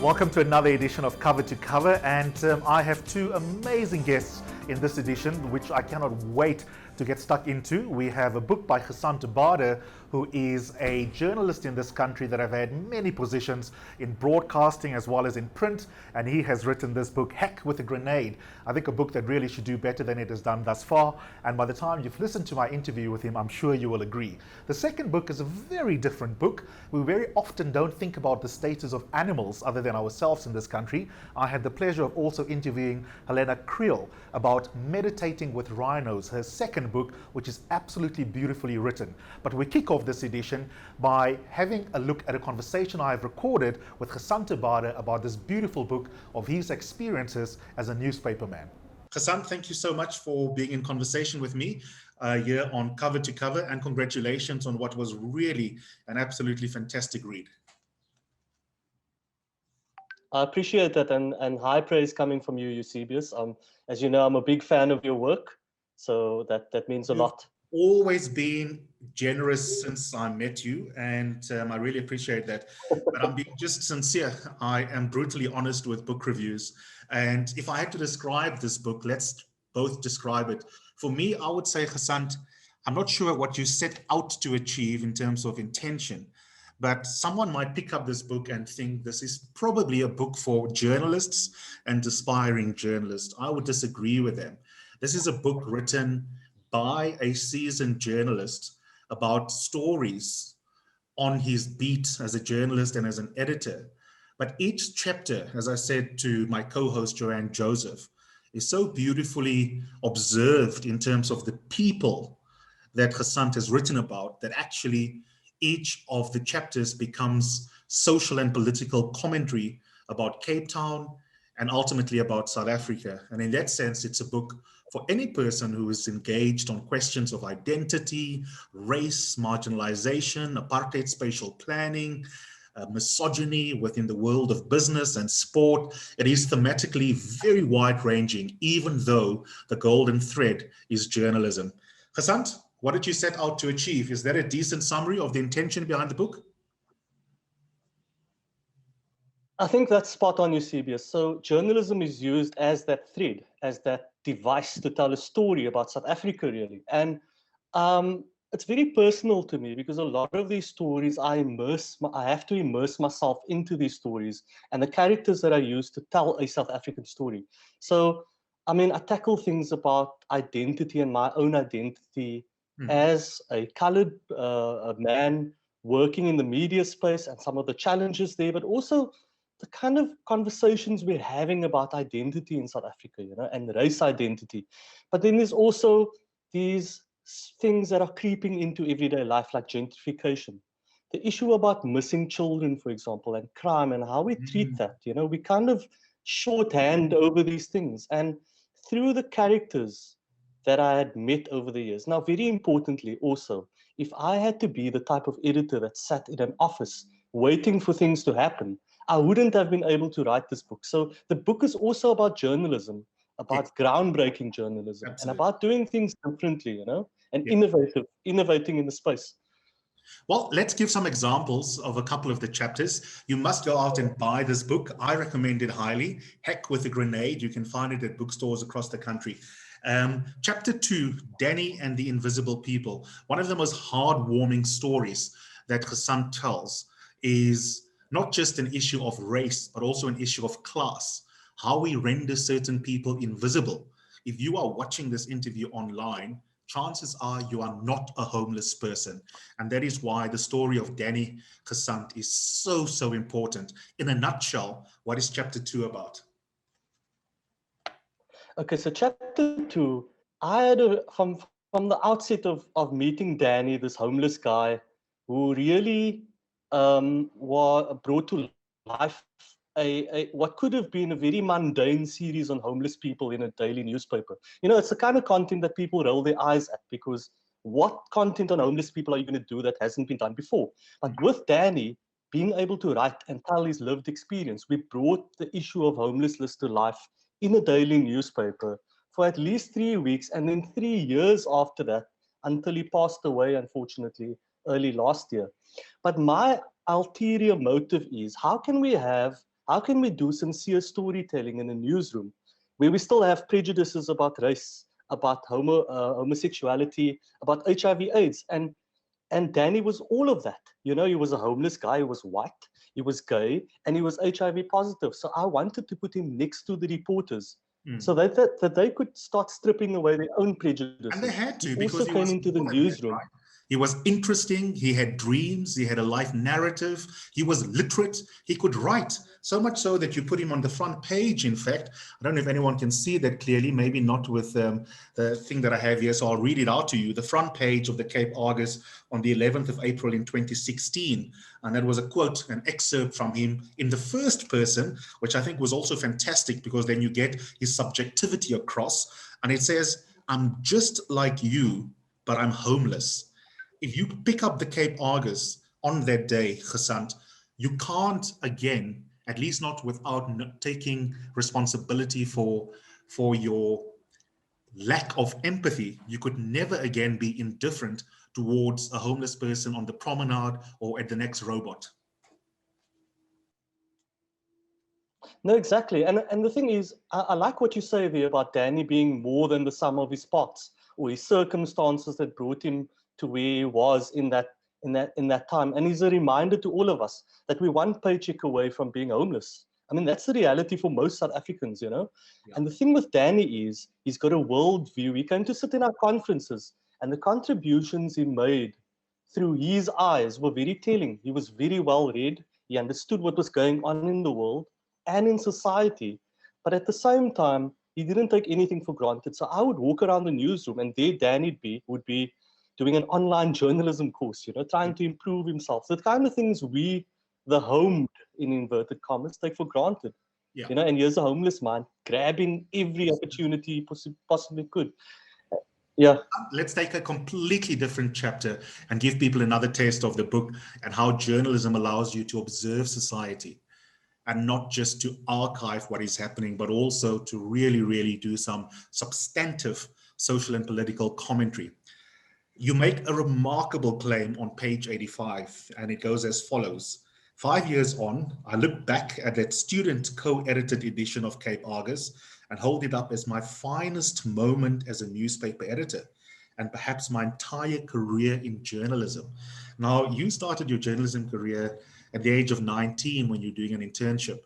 Welcome to another edition of Cover to Cover, and I have two amazing guests in this edition, which I cannot wait to get stuck into. We have a book by Gasant Abarder, who is a journalist in this country that have had many positions in broadcasting as well as in print, and he has written this book, Heck with a Grenade. I think a book that really should do better than it has done thus far, and by the time you've listened to my interview with him, I'm sure you will agree. The second book is a very different book. We very often don't think about the status of animals other than ourselves in this country. I had the pleasure of also interviewing Helena Kriel about Meditating with Rhinos, her second book, which is absolutely beautifully written. But we kick off this edition by having a look at a conversation I have recorded with Gasant Abarder about this beautiful book of his experiences as a newspaperman. Gasant, thank you so much for being in conversation with me here on Cover to Cover, and congratulations on what was really an absolutely fantastic read. I appreciate that, and high praise coming from you, Eusebius. As you know, I'm a big fan of your work, so that means a lot. Always been generous since I met you, and I really appreciate that. But I'm being just sincere. I am brutally honest with book reviews, and if I had to describe this book, let's both describe it. For me, I would say, Gasant, I'm not sure what you set out to achieve in terms of intention, but someone might pick up this book and think this is probably a book for journalists and aspiring journalists. I would disagree with them. This is a book written by a seasoned journalist about stories on his beat as a journalist and as an editor. But each chapter, as I said to my co-host Joanne Joseph, is so beautifully observed in terms of the people that Gasant has written about, that actually each of the chapters becomes social and political commentary about Cape Town and ultimately about South Africa. And in that sense, it's a book for any person who is engaged on questions of identity, race, marginalization, apartheid spatial planning, misogyny within the world of business and sport. It is thematically very wide-ranging, even though the golden thread is journalism. Gasant, what did you set out to achieve? Is that a decent summary of the intention behind the book? I think that's spot on, Eusebius. So journalism is used as that thread, as that device to tell a story about South Africa, really. And it's very personal to me, because a lot of these stories, I have to immerse myself into these stories and the characters that I use to tell a South African story. So, I mean, I tackle things about identity and my own identity as a colored man working in the media space and some of the challenges there, but also the kind of conversations we're having about identity in South Africa, you know, and race identity. But then there's also these things that are creeping into everyday life, like gentrification. The issue about missing children, for example, and crime, and how we treat that. You know, we kind of shorthand over these things. And through the characters that I had met over the years. Now, very importantly also, if I had to be the type of editor that sat in an office waiting for things to happen, I wouldn't have been able to write this book. So the book is also about journalism, about groundbreaking journalism, and about doing things differently, you know, and innovating in the space. Well, let's give some examples of a couple of the chapters. You must go out and buy this book. I recommend it highly. Heck with a Grenade. You can find it at bookstores across the country. Chapter 2, Danny and the Invisible People. One of the most heartwarming stories that Gasant tells is not just an issue of race, but also an issue of class, how we render certain people invisible. If you are watching this interview online, chances are you are not a homeless person. And that is why the story of Danny Gasant is so, so important. In a nutshell, what is chapter 2 about? Okay, so chapter 2, I had from the outset of meeting Danny, this homeless guy who really was brought to life what could have been a very mundane series on homeless people in a daily newspaper. You know, it's the kind of content that people roll their eyes at, because what content on homeless people are you going to do that hasn't been done before? But with Danny being able to write and tell his lived experience, we brought the issue of homelessness to life in a daily newspaper for at least 3 weeks, and then 3 years after that, until he passed away, unfortunately, early last year. But my ulterior motive is, how can we have How can we do sincere storytelling in a newsroom where we still have prejudices about race, about homosexuality, about HIV/AIDS? And Danny was all of that. You know, he was a homeless guy, he was white, he was gay, and he was HIV positive. So I wanted to put him next to the reporters so that they could start stripping away their own prejudices. And they had to, He because also he came was into the more than that, newsroom. right? He was interesting, he had dreams, he had a life narrative, he was literate, he could write, so much so that you put him on the front page, in fact. I don't know if anyone can see that clearly, maybe not with the thing that I have here, so I'll read it out to you. The front page of the Cape Argus on the 11th of April in 2016, and that was a quote, an excerpt from him in the first person, which I think was also fantastic, because then you get his subjectivity across, and it says, "I'm just like you, but I'm homeless." If you pick up the Cape Argus on that day, Gasant, you can't again, at least not without taking responsibility for your lack of empathy. You could never again be indifferent towards a homeless person on the promenade or at the next robot. No, exactly. And the thing is, I like what you say there about Danny being more than the sum of his parts, or his circumstances that brought him to where he was in that time. And he's a reminder to all of us that we're one paycheck away from being homeless. I mean, that's the reality for most South Africans, you know. Yeah. And the thing with Danny is he's got a world view. He came to sit in our conferences, and the contributions he made through his eyes were very telling. He was very well read. He understood what was going on in the world and in society, but at the same time, he didn't take anything for granted. So I would walk around the newsroom, and there Danny would be doing an online journalism course, you know, trying to improve himself. The kind of things we, the homed in inverted commas, take for granted. Yeah. You know, and here's a homeless man grabbing every opportunity he possibly could. Yeah. Let's take a completely different chapter and give people another taste of the book and how journalism allows you to observe society, and not just to archive what is happening, but also to really, really do some substantive social and political commentary. You make a remarkable claim on page 85, and it goes as follows. 5 years on, I look back at that student co-edited edition of Cape Argus and hold it up as my finest moment as a newspaper editor, and perhaps my entire career in journalism. Now, you started your journalism career at the age of 19 when you're doing an internship.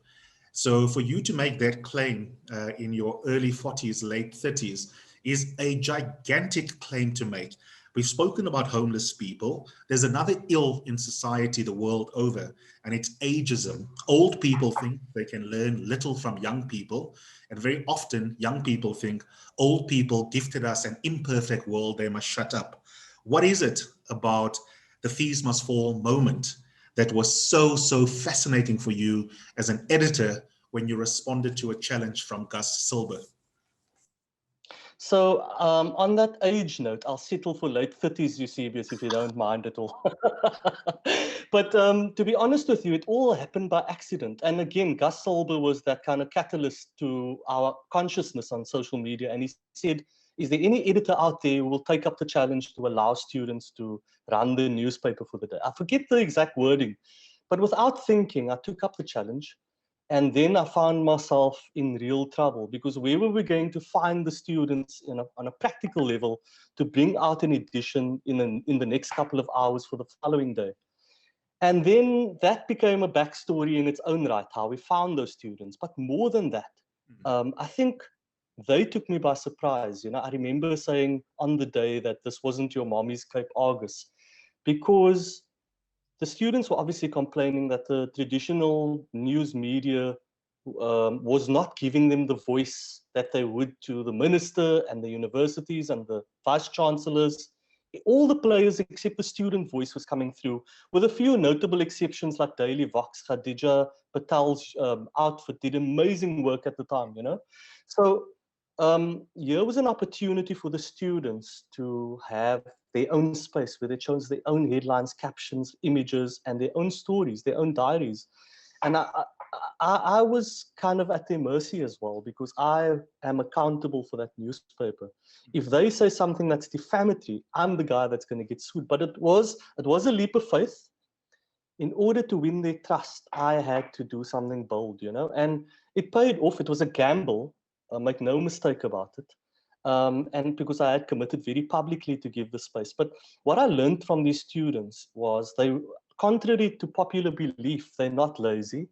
So for you to make that claim in your early 40s, late 30s, is a gigantic claim to make. We've spoken about homeless people. There's another ill in society the world over, and it's ageism. Old people think they can learn little from young people, and very often young people think old people gifted us an imperfect world, they must shut up. What is it about the fees must fall moment that was so fascinating for you as an editor when you responded to a challenge from Gus Silber? So on that age note, I'll settle for late 30s, Eusebius, if you don't mind at all. But to be honest with you, it all happened by accident. And again, Gus Silber was that kind of catalyst to our consciousness on social media. And he said, is there any editor out there who will take up the challenge to allow students to run the newspaper for the day? I forget the exact wording, but without thinking, I took up the challenge. And then I found myself in real trouble, because where were we going to find the students on a practical level to bring out an edition in the next couple of hours for the following day? And then that became a backstory in its own right, how we found those students. But more than that, I think they took me by surprise. You know, I remember saying on the day that this wasn't your mommy's Cape Argus, because the students were obviously complaining that the traditional news media was not giving them the voice that they would to the minister and the universities and the vice chancellors. All the players except the student voice was coming through, with a few notable exceptions like Daily Vox. Khadija Patel's outfit did amazing work at the time, you know. So here was an opportunity for the students to have their own space where they chose their own headlines, captions, images, and their own stories, their own diaries. And I was kind of at their mercy as well, because I am accountable for that newspaper. If they say something that's defamatory, I'm the guy that's going to get sued. But it was a leap of faith. in order to win their trust, I had to do something bold, you know, and it paid off. It was a gamble, make no mistake about it. And because I had committed very publicly to give the space. But what I learned from these students was they, contrary to popular belief, they're not lazy.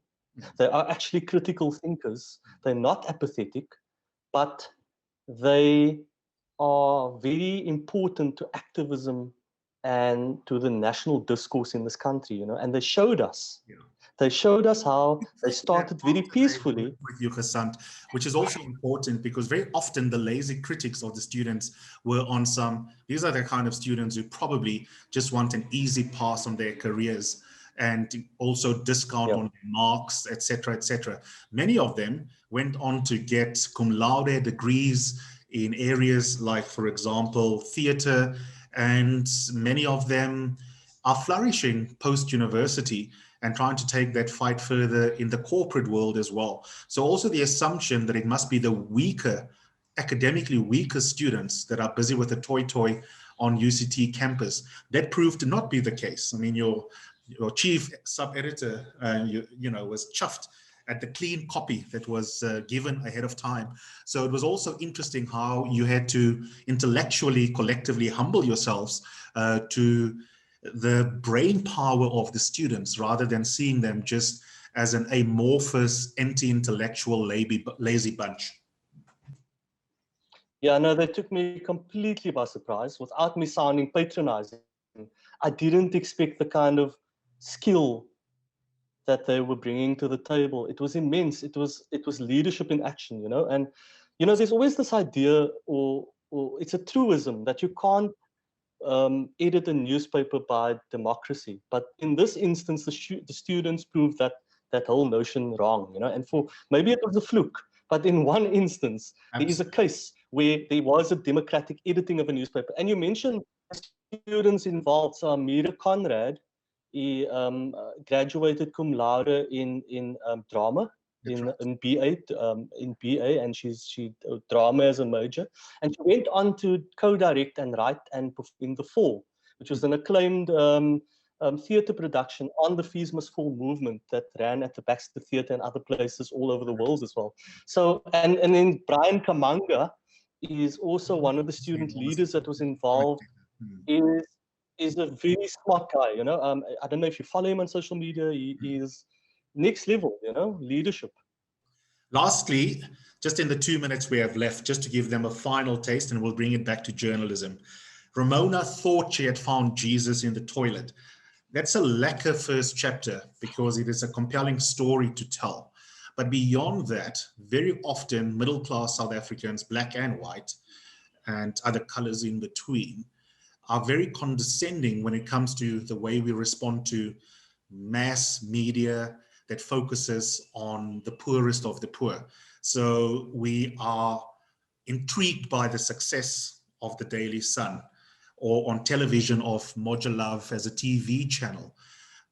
They are actually critical thinkers. They're not apathetic, but they are very important to activism and to the national discourse in this country, you know, and they showed us. Yeah. They showed us how they started very peacefully. With you, Gasant, which is also important because very often the lazy critics of the students were on some, these are the kind of students who probably just want an easy pass on their careers and also discount on marks, etc., etc. Many of them went on to get cum laude degrees in areas like, for example, theater, and many of them are flourishing post-university and trying to take that fight further in the corporate world as well. So also the assumption that it must be the weaker, academically weaker students that are busy with a toy on UCT campus, that proved to not be the case. I mean, your chief sub-editor, you know, was chuffed at the clean copy that was given ahead of time. So it was also interesting how you had to intellectually, collectively humble yourselves to the brain power of the students rather than seeing them just as an amorphous, anti-intellectual, lazy bunch. Yeah, no, they took me completely by surprise without me sounding patronizing. I didn't expect the kind of skill that they were bringing to the table. It was immense. It was leadership in action, you know. And you know, there's always this idea, or it's a truism that you can't edit a newspaper by democracy. But in this instance, the students proved that whole notion wrong, you know. And for maybe it was a fluke, but in one instance, there is a case where there was a democratic editing of a newspaper. And you mentioned students involved. So Amira Conrad, he graduated cum laude in drama in BA, and she drama as a major, and she went on to co-direct and write and in The Fall, which was an acclaimed theatre production on the Fees Must Fall movement that ran at the Baxter Theatre and other places all over the world as well. So and then Brian Kamanga is also one of the student leaders that was involved. Is a very smart guy, you know. I don't know if you follow him on social media. He is next level, you know, leadership. Lastly, just in the 2 minutes we have left, just to give them a final taste, and we'll bring it back to journalism. Ramona thought she had found Jesus in the toilet. That's a lacquer first chapter because it is a compelling story to tell. But beyond that, very often middle-class South Africans, black and white, and other colors in between, are very condescending when it comes to the way we respond to mass media that focuses on the poorest of the poor. So we are intrigued by the success of the Daily Sun or on television of Moja Love as a TV channel.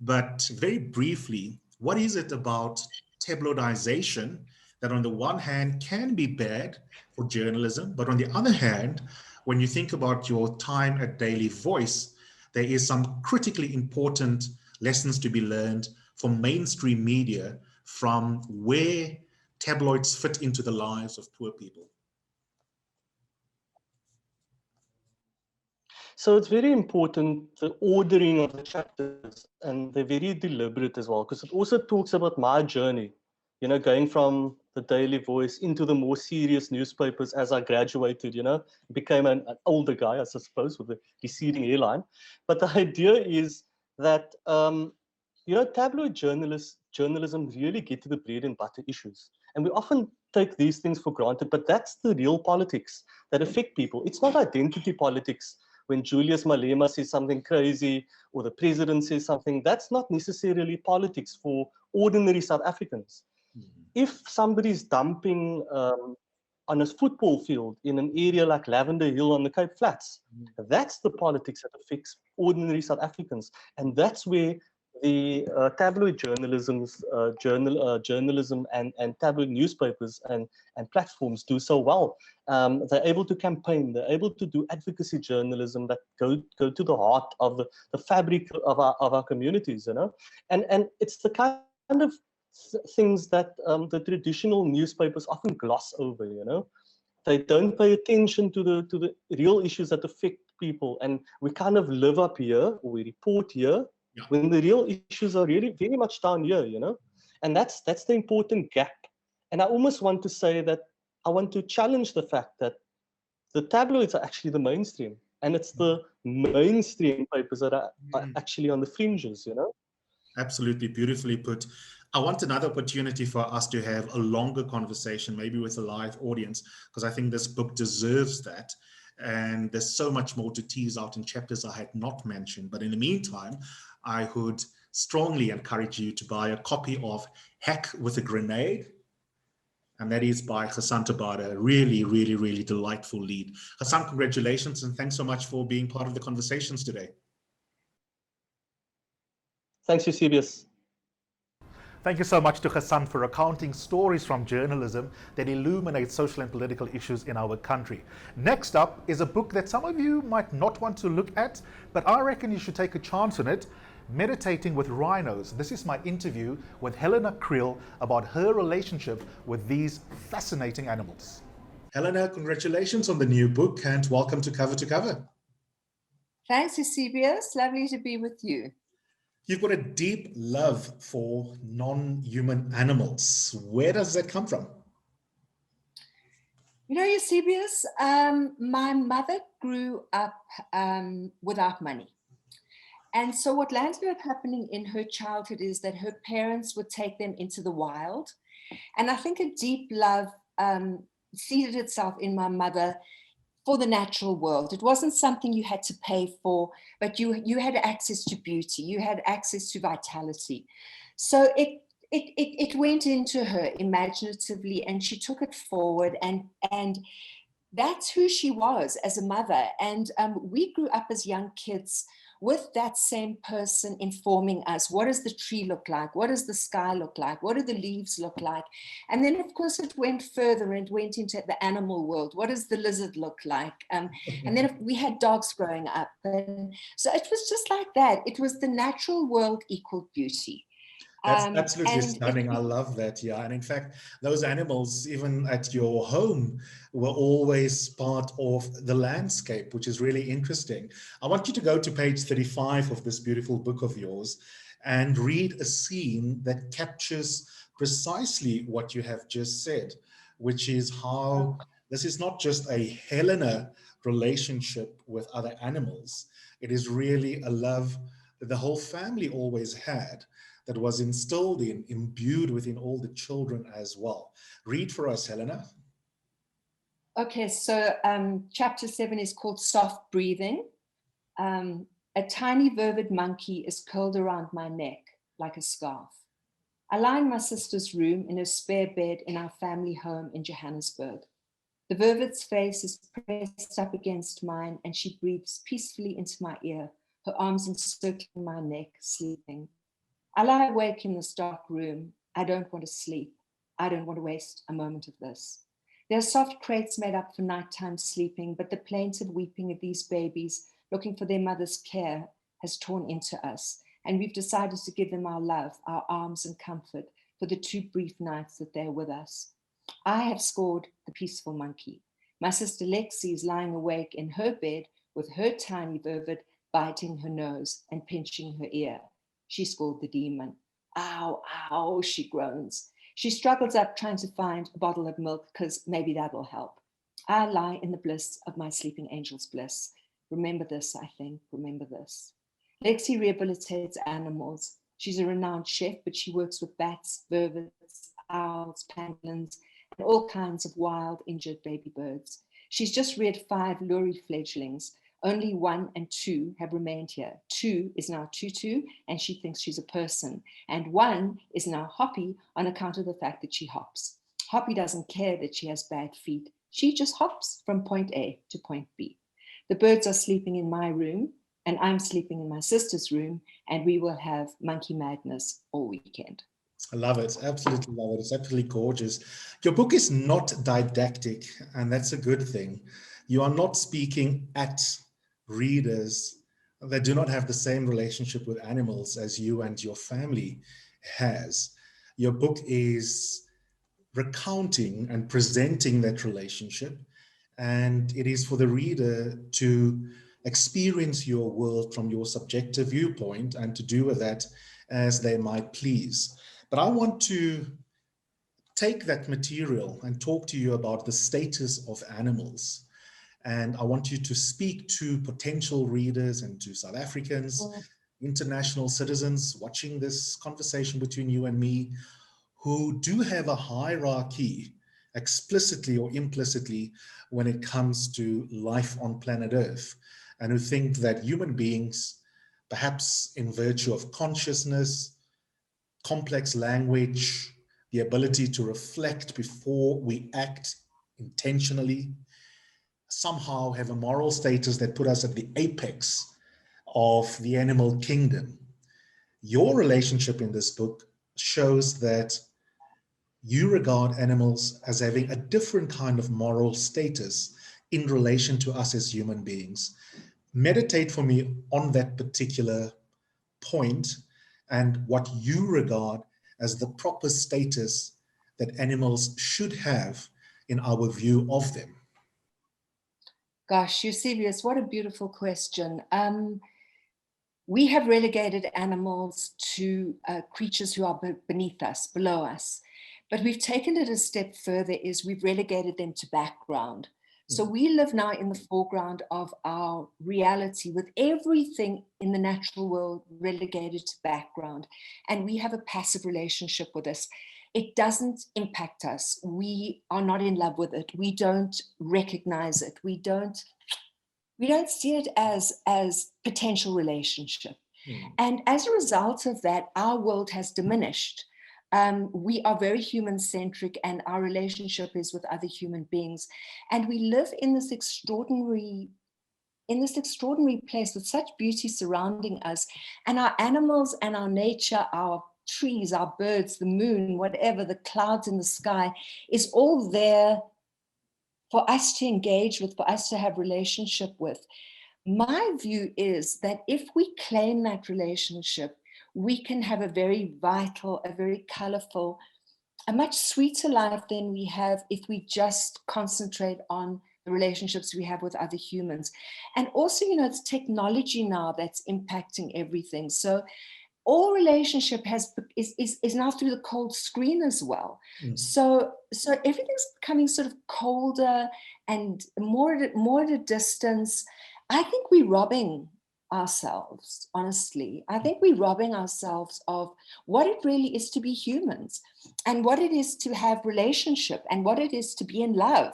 But very briefly, what is it about tabloidization that on the one hand can be bad for journalism, but on the other hand, when you think about your time at Daily Voice, there is some critically important lessons to be learned from mainstream media from where tabloids fit into the lives of poor people. So it's very important, the ordering of the chapters, and they're very deliberate as well, because it also talks about my journey, you know, going from the Daily Voice into the more serious newspapers as I graduated, you know, became an older guy, I suppose, with a receding hairline. But the idea is that, you know, tabloid journalism really get to the bread and butter issues. And we often take these things for granted, but that's the real politics that affect people. It's not identity politics. When Julius Malema says something crazy or the president says something, that's not necessarily politics for ordinary South Africans. If somebody's dumping on a football field in an area like Lavender Hill on the Cape Flats, that's the politics that affects ordinary South Africans. And that's where the tabloid journalism and tabloid newspapers and platforms do so well. They're able to campaign, they're able to do advocacy journalism that go to the heart of the fabric of our communities, you know, and it's the kind of things that the traditional newspapers often gloss over, you know. They don't pay attention to the real issues that affect people, and we kind of live up here, or we report here, Yeah. when the real issues are really very much down here, you know. And that's the important gap. And I almost want to say that I want to challenge the fact that the tabloids are actually the mainstream, and it's the mainstream papers that are actually on the fringes, you know. Absolutely, beautifully put. I want another opportunity for us to have a longer conversation, maybe with a live audience, because I think this book deserves that. And there's so much more to tease out in chapters I had not mentioned. But in the meantime, I would strongly encourage you to buy a copy of Hack with a Grenade. And that is by Gasant Abarder. Really, really, really delightful lead. Gasant, congratulations, and thanks so much for being part of the conversations today. Thanks, Eusebius. Thank you so much to Gasant for recounting stories from journalism that illuminate social and political issues in our country. Next up is a book that some of you might not want to look at, but I reckon you should take a chance on it. Meditating with Rhinos. This is my interview with Helena Kriel about her relationship with these fascinating animals. Helena, congratulations on the new book and welcome to Cover to Cover. Thanks, Eusebius. Lovely to be with you. You've got a deep love for non-human animals. Where does that come from? You know, Eusebius, my mother grew up without money. And so what landed up happening in her childhood is that her parents would take them into the wild. And I think a deep love seeded itself in my mother for the natural world. It wasn't something you had to pay for, but you had access to beauty, you had access to vitality. So it went into her imaginatively, and she took it forward, and that's who she was as a mother. And we grew up as young kids with that same person informing us. What does the tree look like? What does the sky look like? What do the leaves look like? And then, of course, it went further and went into the animal world. What does the lizard look like? And then we had dogs growing up. And so it was just like that. It was the natural world equaled beauty. That's absolutely stunning. I love that. Yeah. And in fact, those animals, even at your home, were always part of the landscape, which is really interesting. I want you to go to page 35 of this beautiful book of yours and read a scene that captures precisely what you have just said, which is how this is not just a Helena relationship with other animals. It is really a love that the whole family always had, that was instilled imbued within all the children as well. Read for us, Helena. Okay, so chapter 7 is called Soft Breathing. A tiny vervet monkey is curled around my neck like a scarf. I lie in my sister's room in a spare bed in our family home in Johannesburg. The vervet's face is pressed up against mine, and she breathes peacefully into my ear, her arms encircling my neck, sleeping. I lie awake in this dark room. I don't want to sleep. I don't want to waste a moment of this. There are soft crates made up for nighttime sleeping, but the plaintive weeping of these babies looking for their mother's care has torn into us, and we've decided to give them our love, our arms and comfort for the 2 brief nights that they're with us. I have scored the peaceful monkey. My sister Lexi is lying awake in her bed with her tiny vervet biting her nose and pinching her ear. She scored the demon. Ow, ow, she groans. She struggles up trying to find a bottle of milk because maybe that'll help. I lie in the bliss of my sleeping angel's bliss. Remember this, I think, remember this. Lexi rehabilitates animals. She's a renowned chef, but she works with bats, vervets, owls, pangolins, and all kinds of wild, injured baby birds. She's just reared 5 lory fledglings. Only 1 and 2 have remained here. 2 is now Tutu, and she thinks she's a person. And 1 is now Hoppy on account of the fact that she hops. Hoppy doesn't care that she has bad feet. She just hops from point A to point B. The birds are sleeping in my room. and I'm sleeping in my sister's room, and we will have monkey madness all weekend. I love it. Absolutely love it. It's absolutely gorgeous. Your book is not didactic, and that's a good thing. You are not speaking at readers that do not have the same relationship with animals as you and your family has. Your book is recounting and presenting that relationship, and it is for the reader to experience your world from your subjective viewpoint and to do with that as they might please. But I want to take that material and talk to you about the status of animals. And I want you to speak to potential readers and to South Africans, international citizens watching this conversation between you and me, who do have a hierarchy, explicitly or implicitly, when it comes to life on planet Earth, and who think that human beings, perhaps in virtue of consciousness, complex language, the ability to reflect before we act intentionally, somehow have a moral status that put us at the apex of the animal kingdom. Your relationship in this book shows that you regard animals as having a different kind of moral status in relation to us as human beings. Meditate for me on that particular point and what you regard as the proper status that animals should have in our view of them. Gosh, Eusebius, what a beautiful question. We have relegated animals to creatures who are beneath us, below us. But we've taken it a step further, is we've relegated them to background. So we live now in the foreground of our reality, with everything in the natural world relegated to background. And we have a passive relationship with this. It doesn't impact us. We are not in love with it. We don't recognize it. We don't see it as potential relationship. And as a result of that, our world has diminished. We are very human-centric, and our relationship is with other human beings. And we live in this extraordinary place with such beauty surrounding us. And our animals and our nature, our trees, our birds, the moon, whatever, the clouds in the sky, is all there for us to engage with, for us to have relationship with. My view is that if we claim that relationship, we can have a very vital, a very colorful, a much sweeter life than we have if we just concentrate on the relationships we have with other humans. And also, it's technology now that's impacting everything. So all relationship is now through the cold screen as well. So everything's becoming sort of colder and more at a distance. I think we're robbing ourselves, honestly. I think we're robbing ourselves of what it really is to be humans, and what it is to have relationship, and what it is to be in love,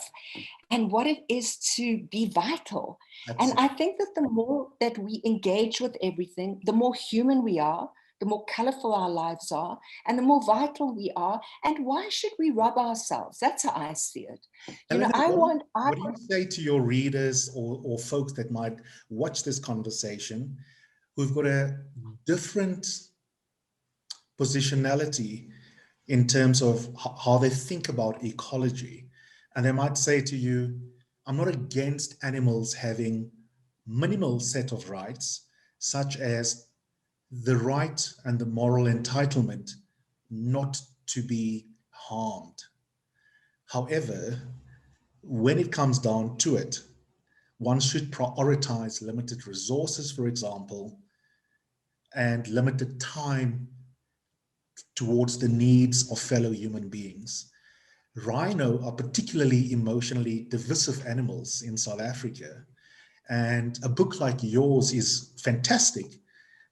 and what it is to be vital. Absolutely. And I think that the more that we engage with everything, the more human we are, the more colorful our lives are, and the more vital we are. And why should we rob ourselves? That's how I see it. Helena, what do you say to your readers or folks that might watch this conversation who've got a different positionality in terms of how they think about ecology? And they might say to you, I'm not against animals having minimal set of rights, such as the right and the moral entitlement not to be harmed. However, when it comes down to it, one should prioritize limited resources, for example, and limited time towards the needs of fellow human beings. Rhino are particularly emotionally divisive animals in South Africa, and a book like yours is fantastic.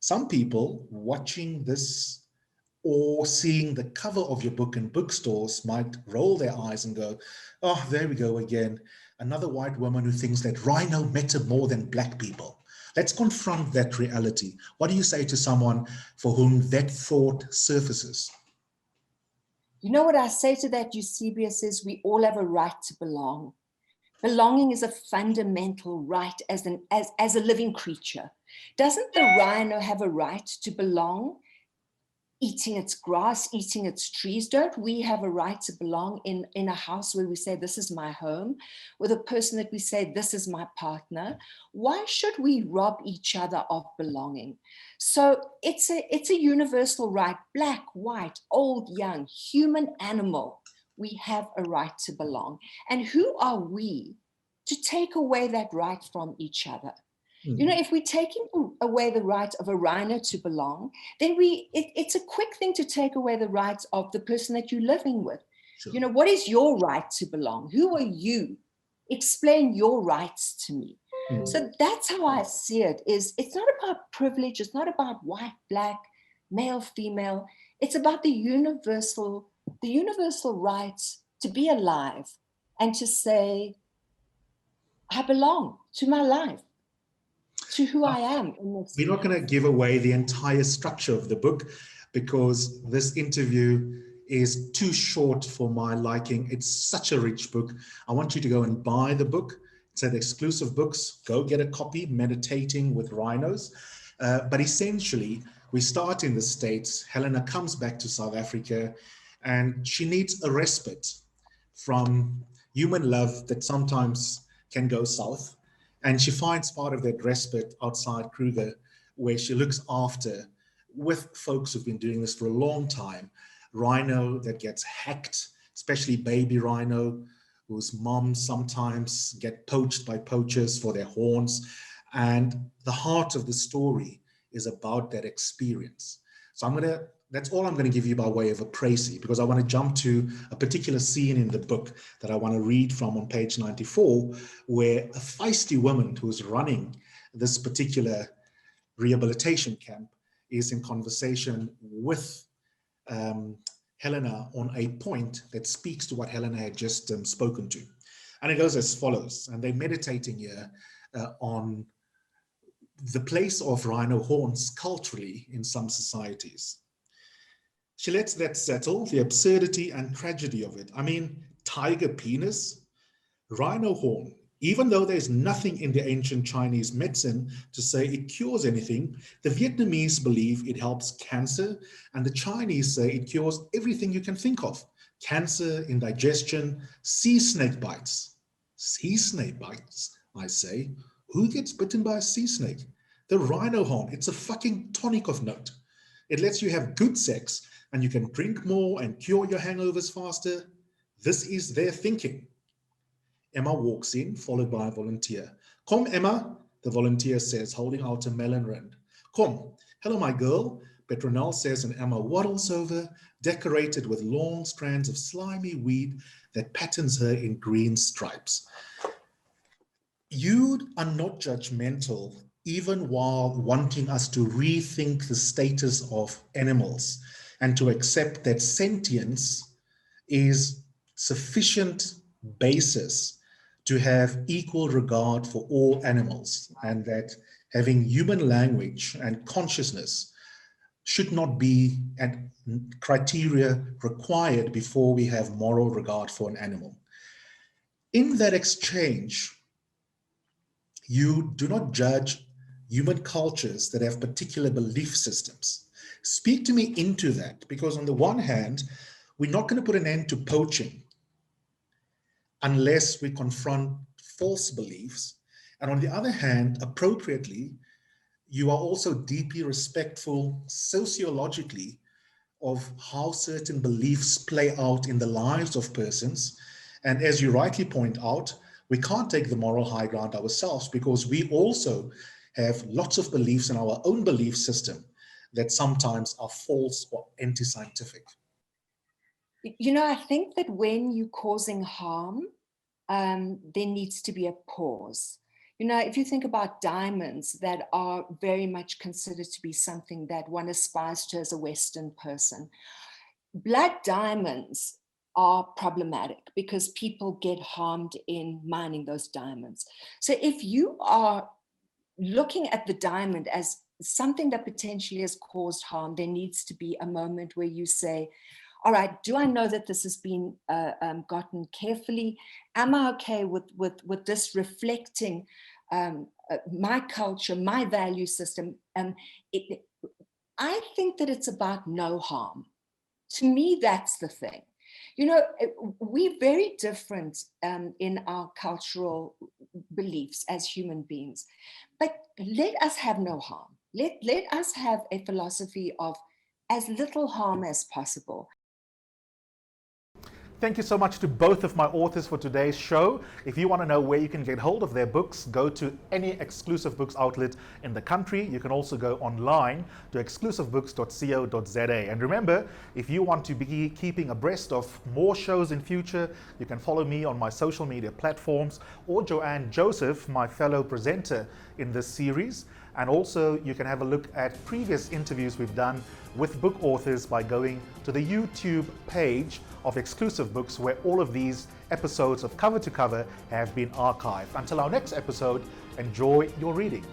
Some people watching this or seeing the cover of your book in bookstores might roll their eyes and go, oh, there we go again. Another white woman who thinks that rhino matter more than black people. Let's confront that reality. What do you say to someone for whom that thought surfaces? You know what I say to that, Eusebius, is we all have a right to belong. Belonging is a fundamental right as a living creature. Doesn't the rhino have a right to belong? Eating its grass, eating its trees. Don't we have a right to belong in a house where we say, this is my home, with a person that we say, this is my partner? Why should we rob each other of belonging? So it's a universal right, black, white, old, young, human, animal. We have a right to belong. And who are we to take away that right from each other? You know, if we're taking away the right of a rhino to belong, then it's a quick thing to take away the rights of the person that you're living with. Sure. You know, what is your right to belong? Who are you? Explain your rights to me. So that's how I see it. It's not about privilege. It's not about white, black, male, female. It's about the universal rights to be alive and to say, I belong to my life, to who I am. We're not going to give away the entire structure of the book because this interview is too short for my liking. It's such a rich book. I want you to go and buy the book. It's at Exclusive Books. Go get a copy, Meditating with Rhinos. But essentially, we start in the States. Helena comes back to South Africa, and she needs a respite from human love that sometimes can go south. And she finds part of that respite outside Kruger, where she looks after, with folks who've been doing this for a long time, rhino that gets hacked, especially baby rhino, whose moms sometimes get poached by poachers for their horns. And the heart of the story is about that experience. So that's all I'm going to give you by way of a précis, because I want to jump to a particular scene in the book that I want to read from on page 94, where a feisty woman who's running this particular rehabilitation camp is in conversation with Helena on a point that speaks to what Helena had just spoken to. And it goes as follows, and they're meditating here on the place of rhino horns culturally in some societies. She lets that settle, the absurdity and tragedy of it. I mean, tiger penis, rhino horn. Even though there's nothing in the ancient Chinese medicine to say it cures anything, the Vietnamese believe it helps cancer, and the Chinese say it cures everything you can think of. Cancer, indigestion, sea snake bites. Sea snake bites, I say. Who gets bitten by a sea snake? The rhino horn. It's a fucking tonic of note. It lets you have good sex, and you can drink more and cure your hangovers faster. This is their thinking. Emma walks in, followed by a volunteer. Kom, Emma, the volunteer says, holding out a melon rind. Kom. Hello, my girl, Petronelle says, and Emma waddles over, decorated with long strands of slimy weed that patterns her in green stripes. You are not judgmental, even while wanting us to rethink the status of animals and to accept that sentience is sufficient basis to have equal regard for all animals, and that having human language and consciousness should not be a criteria required before we have moral regard for an animal. In that exchange, you do not judge human cultures that have particular belief systems. Speak to me into that, because on the one hand, we're not going to put an end to poaching unless we confront false beliefs. And on the other hand, appropriately, you are also deeply respectful sociologically of how certain beliefs play out in the lives of persons. And as you rightly point out, we can't take the moral high ground ourselves, because we also have lots of beliefs in our own belief system that sometimes are false or anti-scientific. You know, I think that when you're causing harm, there needs to be a pause. You know, if you think about diamonds that are very much considered to be something that one aspires to as a Western person, blood diamonds are problematic because people get harmed in mining those diamonds. So if you are looking at the diamond as something that potentially has caused harm, there needs to be a moment where you say, all right, do I know that this has been gotten carefully? Am I okay with this reflecting my culture, my value system? I think that it's about no harm. To me, that's the thing. You know, we're very different in our cultural beliefs as human beings, but let us have no harm. Let us have a philosophy of as little harm as possible. Thank you so much to both of my authors for today's show. If you want to know where you can get hold of their books, go to any exclusive books outlet in the country. You can also go online to exclusivebooks.co.za. And remember, if you want to be keeping abreast of more shows in future, you can follow me on my social media platforms, or Joanne Joseph, my fellow presenter in this series. And also you can have a look at previous interviews we've done with book authors by going to the YouTube page of Exclusive Books, where all of these episodes of Cover to Cover have been archived. Until our next episode, enjoy your reading.